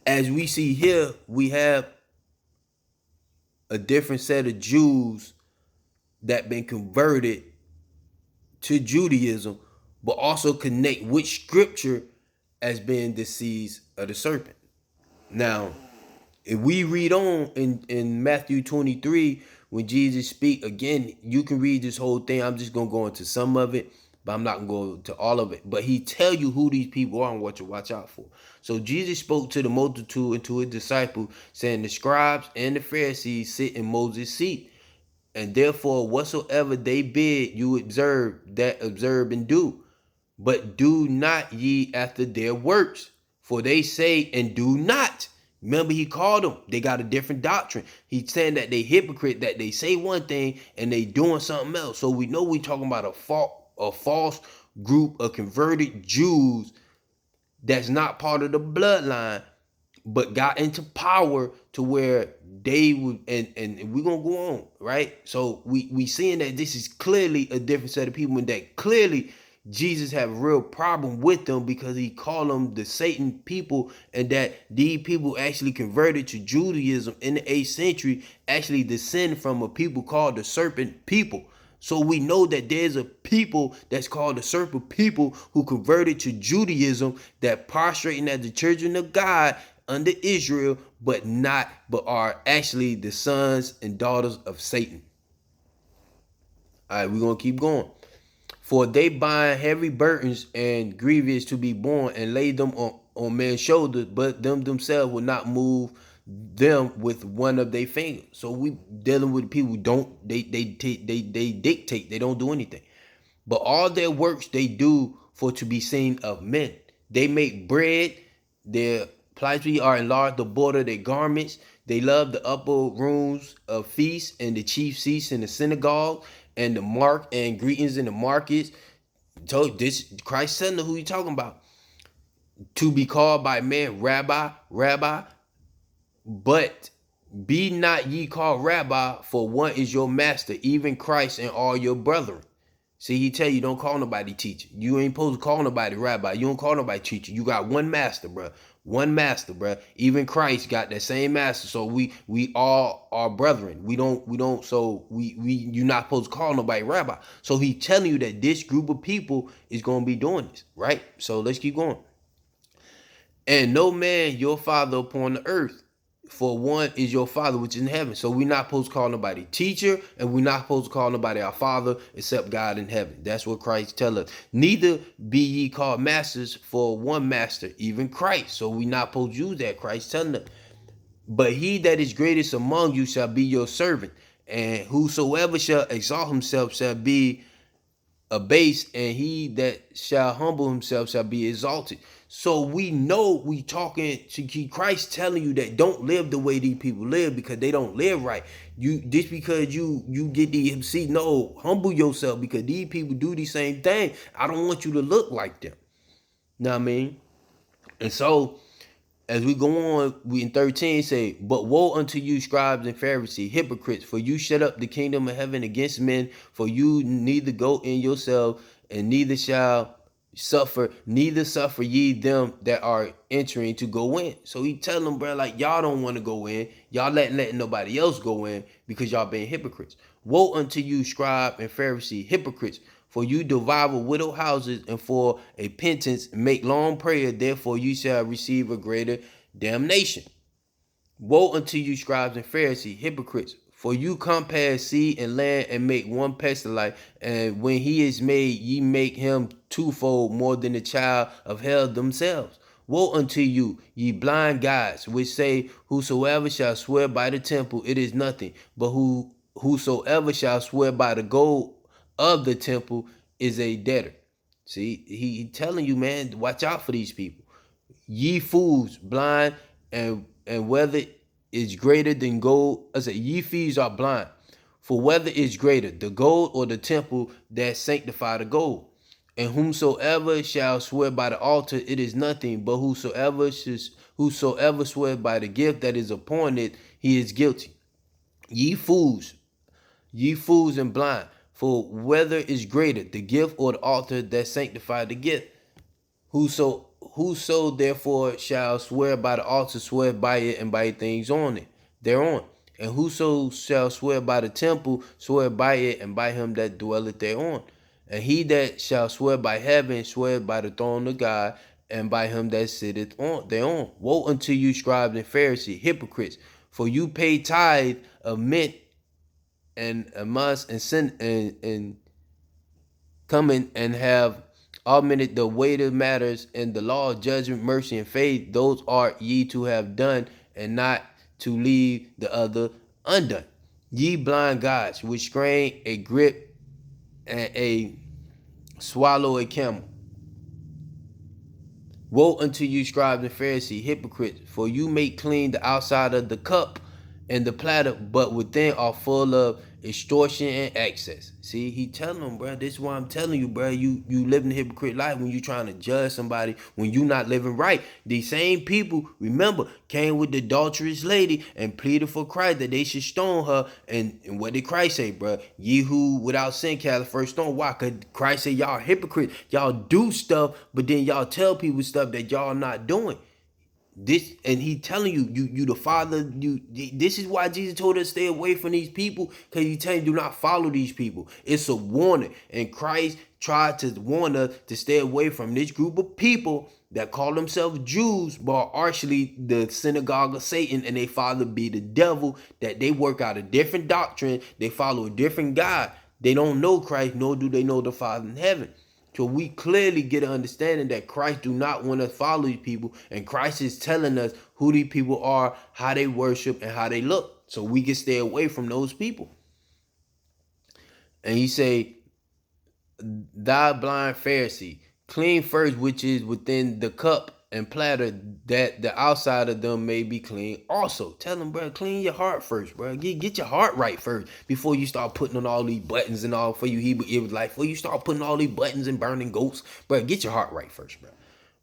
as we see here, we have a different set of Jews that been converted to Judaism, but also connect which scripture as being the seeds of the serpent. Now, if we read on in Matthew 23, when Jesus speak, again, you can read this whole thing. I'm just gonna go into some of it, but I'm not gonna go to all of it. But he tell you who these people are and what to watch out for. So Jesus spoke to the multitude and to his disciples, saying, the scribes and the Pharisees sit in Moses' seat. And therefore, whatsoever they bid you observe, that observe and do. But do not ye after their works, for they say and do not. Remember, he called them. They got a different doctrine. He's saying that they hypocrite, that they say one thing and they doing something else. So we know we talking about a false group of converted Jews that's not part of the bloodline, but got into power to where they would, and we're gonna go on, right? So we seeing that this is clearly a different set of people, and that clearly Jesus have a real problem with them because he called them the Satan people, and that these people actually converted to Judaism in the 8th century, actually descend from a people called the serpent people. So we know that there's a people that's called the serpent people who converted to Judaism, that prostrating as the children of God under Israel, but are actually the sons and daughters of Satan. All right, we're gonna keep going. For they bind heavy burdens and grievous to be borne, and lay them on men's shoulders, but them themselves will not move them with one of their fingers. So we dealing with people who don't, they dictate, they don't do anything. But all their works they do for to be seen of men. They make bread, their plights are enlarged the border of their garments. They love the upper rooms of feasts and the chief seats in the synagogue and the mark and greetings in the markets. So this Christ telling who he talking about. To be called by man rabbi, rabbi, but be not ye called rabbi, for one is your master, even Christ, and all your brethren. See, he tell you don't call nobody teacher. You ain't supposed to call nobody rabbi. You don't call nobody teacher. You got one master, bro. One master, bro. Even Christ got that same master. So we all are brethren. We don't. So you're not supposed to call nobody rabbi. So he telling you that this group of people is gonna be doing this, right? So let's keep going. And no man your father upon the earth, for one is your father which is in heaven. So we're not supposed to call nobody teacher, and we're not supposed to call nobody our father except God in heaven. That's what Christ tell us. Neither be ye called masters, for one master, even Christ. So we're not supposed to use that. Christ telling us. But he that is greatest among you shall be your servant, and whosoever shall exalt himself shall be abased, and he that shall humble himself shall be exalted. So we know we talking to Christ telling you that don't live the way these people live, because they don't live right. You just because you get the see, no, humble yourself, because these people do the same thing. I don't want you to look like them. Know what I mean? And so as we go on, we in 13 say, but woe unto you, scribes and Pharisees, hypocrites, for you shut up the kingdom of heaven against men, for you neither go in yourself, and neither suffer ye them that are entering to go in. So he tell them, bro, like, y'all don't want to go in. Y'all letting nobody else go in because y'all being hypocrites. Woe unto you, scribe and Pharisee, hypocrites, for you devour widow houses, and for a penance make long prayer, therefore you shall receive a greater damnation. Woe unto you, scribes and Pharisees, hypocrites, for you compass sea and land, and make one pestilence, and when he is made, ye make him twofold more than the child of hell themselves. Woe unto you, ye blind guides, which say, whosoever shall swear by the temple, it is nothing, but whosoever shall swear by the gold of the temple is a debtor. See, he telling you, man, watch out for these people. Ye fools, blind, and whether is greater than gold. I say, ye thieves are blind, for whether is greater, the gold or the temple that sanctify the gold. And whomsoever shall swear by the altar, it is nothing, but whosoever swear by the gift that is appointed, he is guilty. Ye fools and blind, for whether is greater, the gift or the altar that sanctify the gift. whoso therefore shall swear by the altar, swear by it and by things on it, thereon. And whoso shall swear by the temple, swear by it and by him that dwelleth thereon. And he that shall swear by heaven, swear by the throne of God, and by him that sitteth on thereon. Woe unto you, scribes and Pharisees, hypocrites! For you pay tithe of mint and a must and sin and coming and have augmented the weight of matters in the law, judgment, mercy, and faith. Those are ye to have done, and not to leave the other undone. Ye blind gods, which strain a grip and a swallow a camel. Woe unto you, scribes and Pharisees, hypocrites! For you make clean the outside of the cup and the platter, but within are full of extortion and excess. See, he telling them, bro, this is why I'm telling you, bro, you living a hypocrite life when you trying to judge somebody when you not living right. These same people, remember, came with the adulterous lady and pleaded for Christ that they should stone her. And what did Christ say, bro? Ye who without sin cast the first stone. Why? Because Christ said y'all hypocrites. Y'all do stuff, but then y'all tell people stuff that y'all not doing. This, and he telling you the father, this is why Jesus told us to stay away from these people, because he telling you do not follow these people. It's a warning. And Christ tried to warn us to stay away from this group of people that call themselves Jews, but are actually the synagogue of Satan, and they father be the devil, that they work out a different doctrine, they follow a different God. They don't know Christ, nor do they know the Father in heaven. So we clearly get an understanding that Christ do not want us to follow these people, and Christ is telling us who these people are, how they worship, and how they look, so we can stay away from those people. And he say, thou blind Pharisee, clean first which is within the cup and platter, that the outside of them may be clean also. Tell them, bro, clean your heart first, bro. Get your heart right first before you start putting on all these buttons and all. For you, it was like, before you start putting all these buttons and burning goats, bro, get your heart right first, bro.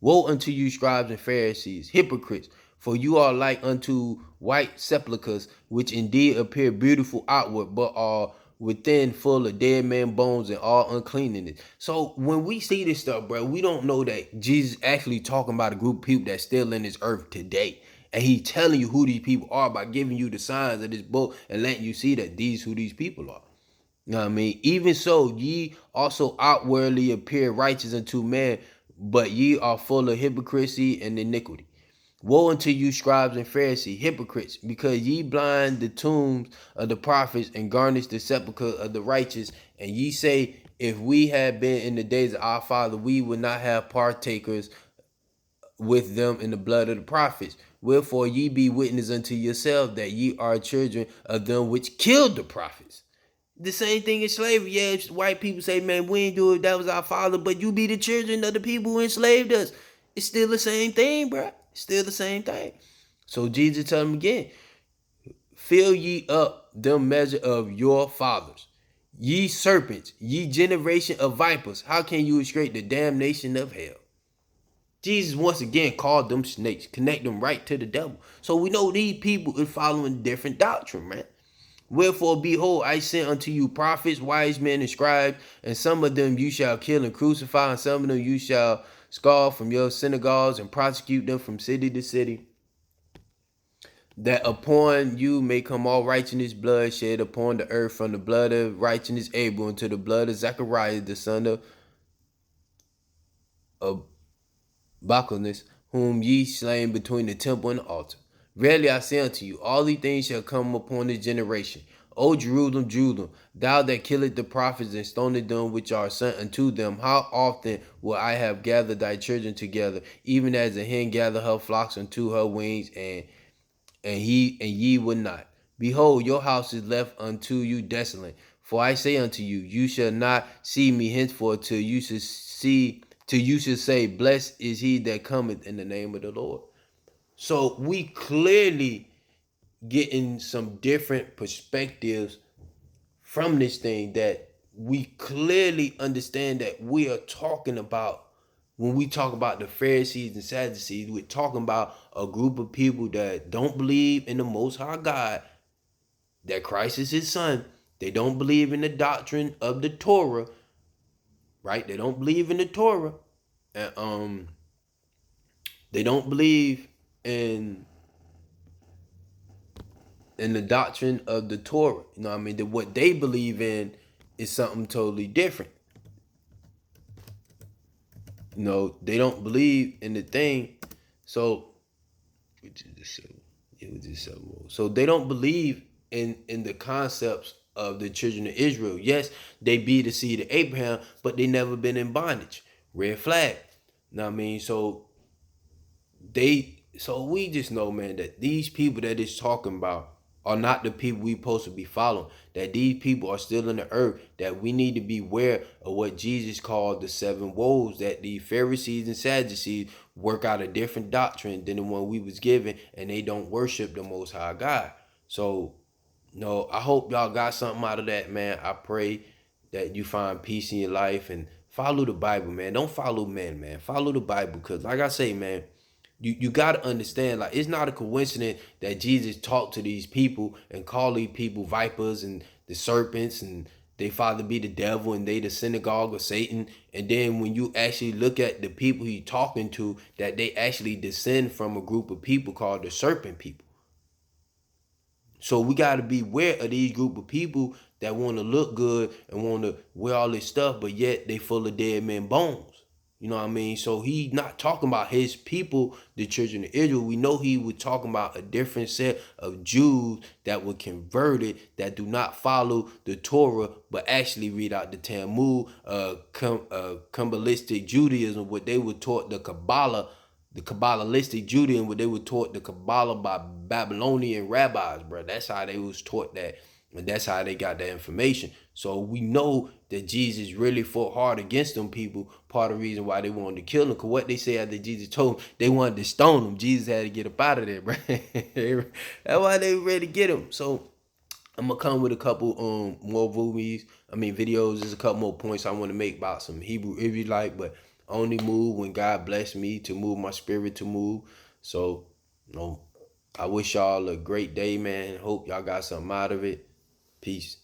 Woe unto you, scribes and Pharisees, hypocrites! For you are like unto white sepulchres, which indeed appear beautiful outward, but are within full of dead man bones and all uncleanness. So when we see this stuff, bro, we don't know that Jesus actually talking about a group of people that's still in this earth today. And he telling you who these people are by giving you the signs of this book and letting you see that these who these people are. You know what I mean? Even so, ye also outwardly appear righteous unto men, but ye are full of hypocrisy and iniquity. Woe unto you, scribes and Pharisees, hypocrites, because ye blind the tombs of the prophets and garnish the sepulchre of the righteous. And ye say, if we had been in the days of our father, we would not have partakers with them in the blood of the prophets. Wherefore ye be witness unto yourselves that ye are children of them which killed the prophets. The same thing in slavery. Yeah, white people say, man, we ain't do it, that was our father, but you be the children of the people who enslaved us. It's still the same thing, bro. It's still the same thing. So Jesus tell them again, fill ye up the measure of your fathers. Ye serpents, ye generation of vipers, how can you escape the damnation of hell? Jesus once again called them snakes, connect them right to the devil. So we know these people is following different doctrine, man. Wherefore, behold, I sent unto you prophets, wise men, and scribes, and some of them you shall kill and crucify, and some of them you shall scourge from your synagogues and prosecute them from city to city, that upon you may come all righteousness blood shed upon the earth, from the blood of righteousness Abel unto the blood of Zacharias, the son of Bacchus, whom ye slain between the temple and the altar. Verily I say unto you, all these things shall come upon this generation. O Jerusalem, Jerusalem, thou that killest the prophets and stonest them which are sent unto them, how often will I have gathered thy children together, even as a hen gather her flocks unto her wings, and ye would not. Behold, your house is left unto you desolate. For I say unto you, you shall not see me henceforth till you should say, blessed is he that cometh in the name of the Lord. So we clearly getting some different perspectives from this thing, that we clearly understand that we are talking about. When we talk about the Pharisees and Sadducees, we're talking about a group of people that don't believe in the Most High God, that Christ is his son. They don't believe in the doctrine of the Torah, right? They don't believe in the Torah. And They don't believe in the doctrine of the Torah. You know what I mean? That what they believe in is something totally different. You know, they don't believe in the thing. So it was just so they don't believe in the concepts of the children of Israel. Yes, they be the seed of Abraham, but they never been in bondage. Red flag. You know what I mean? So we just know, man, that these people that it's talking about are not the people we supposed to be following. That these people are still in the earth. That we need to be aware of what Jesus called the seven woes. That the Pharisees and Sadducees work out a different doctrine than the one we was given, and they don't worship the Most High God. So, no, I hope y'all got something out of that, man. I pray that you find peace in your life and follow the Bible, man. Don't follow men, man. Follow the Bible, because, like I say, man, you got to understand, like, it's not a coincidence that Jesus talked to these people and called these people vipers and the serpents, and they father be the devil and they the synagogue of Satan. And then when you actually look at the people he talking to, that they actually descend from a group of people called the serpent people. So we got to be aware of these group of people that want to look good and want to wear all this stuff, but yet they full of dead men bones. You know what I mean? So he not talking about his people, the children of Israel. We know he was talking about a different set of Jews that were converted, that do not follow the Torah, but actually read out the Talmud, Kabbalistic Judaism, what they were taught, the Kabbalah, the Kabbalistic Judaism, where they were taught the Kabbalah by Babylonian rabbis, bro. That's how they was taught that. And that's how they got that information. So we know that Jesus really fought hard against them people. Part of the reason why they wanted to kill them, because what they say after Jesus told them, they wanted to stone them. Jesus had to get up out of there, bro. That's why they were ready to get him. So I'm gonna come with a couple more videos. There's a couple more points I want to make about some Hebrew Israelite, but only move when God bless me to move my spirit to move. So, you know, I wish y'all a great day, man. Hope y'all got something out of it. Peace.